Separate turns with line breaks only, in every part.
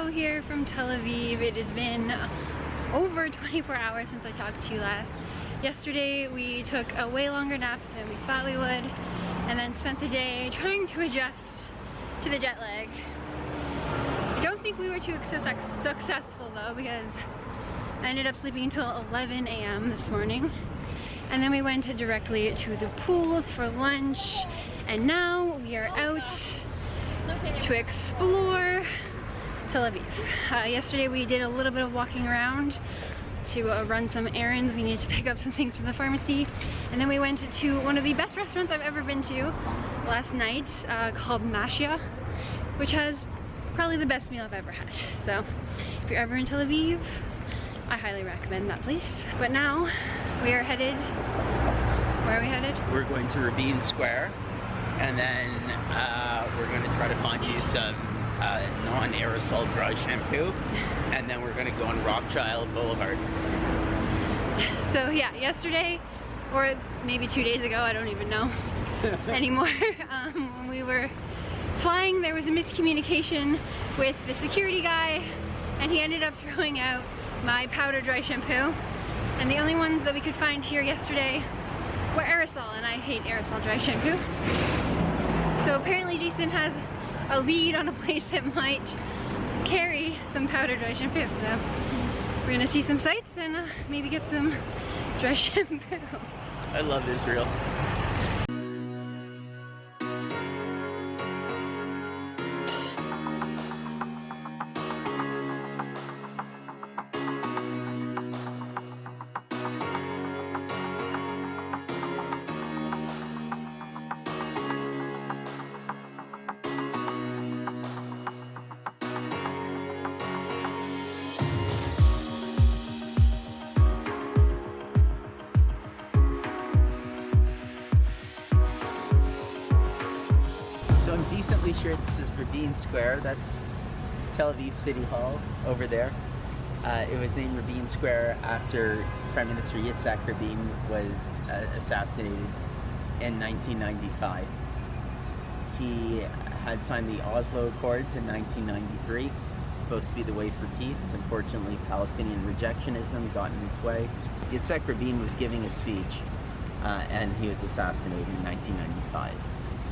Hello here from Tel Aviv. It has been over 24 hours since I talked to you last. Yesterday we took a way longer nap than we thought we would and then spent the day trying to adjust to the jet lag. I don't think we were too successful though, because I ended up sleeping until 11 a.m. this morning. And then we went directly to the pool for lunch, and now we are out to explore Tel Aviv. Yesterday we did a little bit of walking around to run some errands. We needed to pick up some things from the pharmacy, and then we went to one of the best restaurants I've ever been to last night, called Mashia, which has probably the best meal I've ever had. So if you're ever in Tel Aviv, I highly recommend that place. But now we are headed, where are we headed?
We're going to Rabin Square, and then we're going to try to find you some non-aerosol dry shampoo, and then we're going to go on Rothschild Boulevard.
So yeah, yesterday, or maybe 2 days ago, I don't even know anymore, when we were flying, there was a miscommunication with the security guy, and he ended up throwing out my powder dry shampoo, and the only ones that we could find here yesterday were aerosol, and I hate aerosol dry shampoo. So apparently Jason has a lead on a place that might carry some powder dry shampoo. So we're gonna see some sights and maybe get some dry shampoo.
I love Israel. So I'm decently sure this is Rabin Square. That's Tel Aviv City Hall over there. It was named Rabin Square after Prime Minister Yitzhak Rabin was assassinated in 1995. He had signed the Oslo Accords in 1993. It's supposed to be the way for peace. Unfortunately, Palestinian rejectionism got in its way. Yitzhak Rabin was giving a speech and he was assassinated in 1995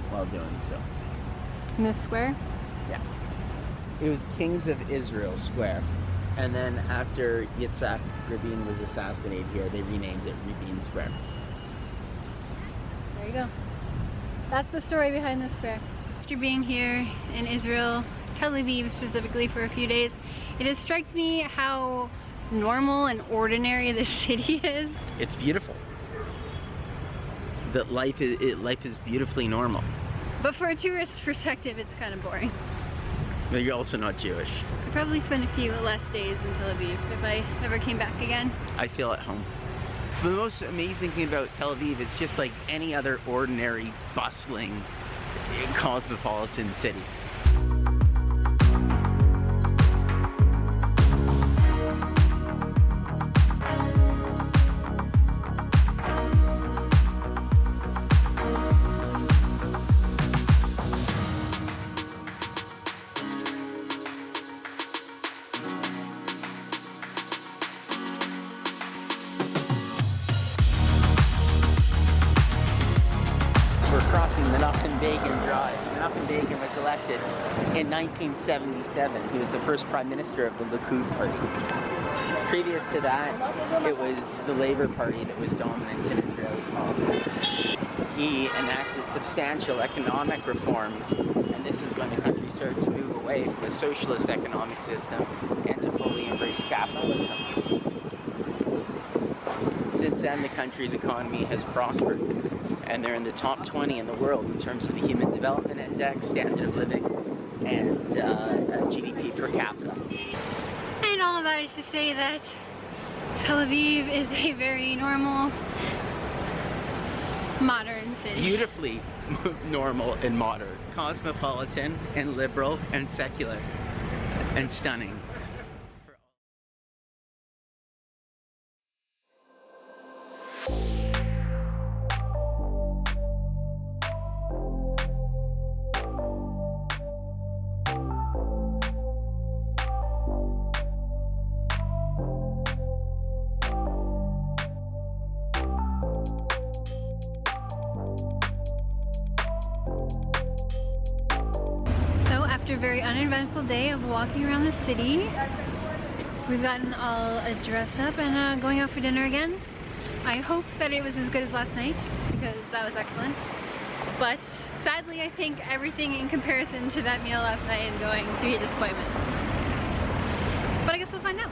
while doing so.
In this square?
Yeah. It was Kings of Israel Square. And then after Yitzhak Rabin was assassinated here, they renamed it Rabin Square.
There you go. That's the story behind this square. After being here in Israel, Tel Aviv specifically, for a few days, it has struck me how normal and ordinary this city is.
It's beautiful. That life is beautifully normal.
But for a tourist perspective, it's kind of boring.
But you're also not Jewish.
I'd probably spend a few less days in Tel Aviv if I ever came back again.
I feel at home. The most amazing thing about Tel Aviv, it's just like any other ordinary, bustling, cosmopolitan city. We're crossing Menachem Begin Drive. Menachem Begin was elected in 1977. He was the first prime minister of the Likud party. Previous to that, it was the Labour Party that was dominant in Israeli politics. He enacted substantial economic reforms, and this is when the country started to move away from a socialist economic system and to fully embrace capitalism. Since then, the country's economy has prospered, and they're in the top 20 in the world in terms of the Human Development Index, standard of living, and GDP per capita.
And all of that is to say that Tel Aviv is a very normal, modern city.
Beautifully normal and modern. Cosmopolitan and liberal and secular and stunning.
after a very uneventful day of walking around the city. We've gotten all dressed up and going out for dinner again. I hope that it was as good as last night because that was excellent. But sadly, I think everything in comparison to that meal last night is going to be a disappointment. But I guess we'll find out.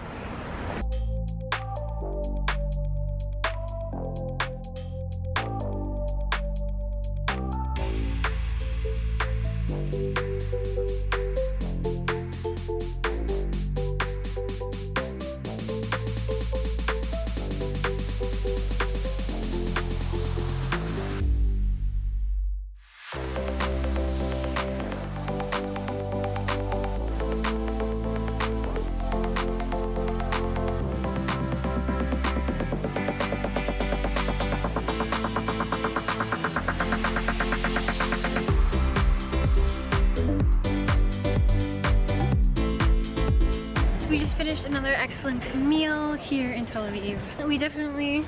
We just finished another excellent meal here in Tel Aviv. We definitely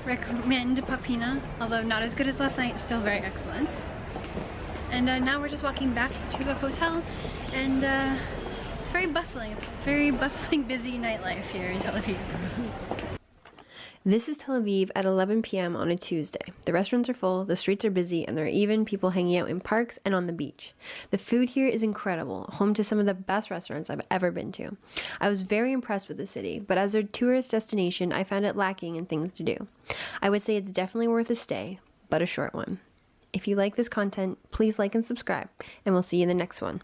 recommend Papina, although not as good as last night, still very excellent. And now we're just walking back to the hotel, and it's very bustling. It's a very bustling, busy nightlife here in Tel Aviv.
This is Tel Aviv at 11 p.m. on a Tuesday. The restaurants are full, the streets are busy, and there are even people hanging out in parks and on the beach. The food here is incredible, home to some of the best restaurants I've ever been to. I was very impressed with the city, but as a tourist destination, I found it lacking in things to do. I would say it's definitely worth a stay, but a short one. If you like this content, please like and subscribe, and we'll see you in the next one.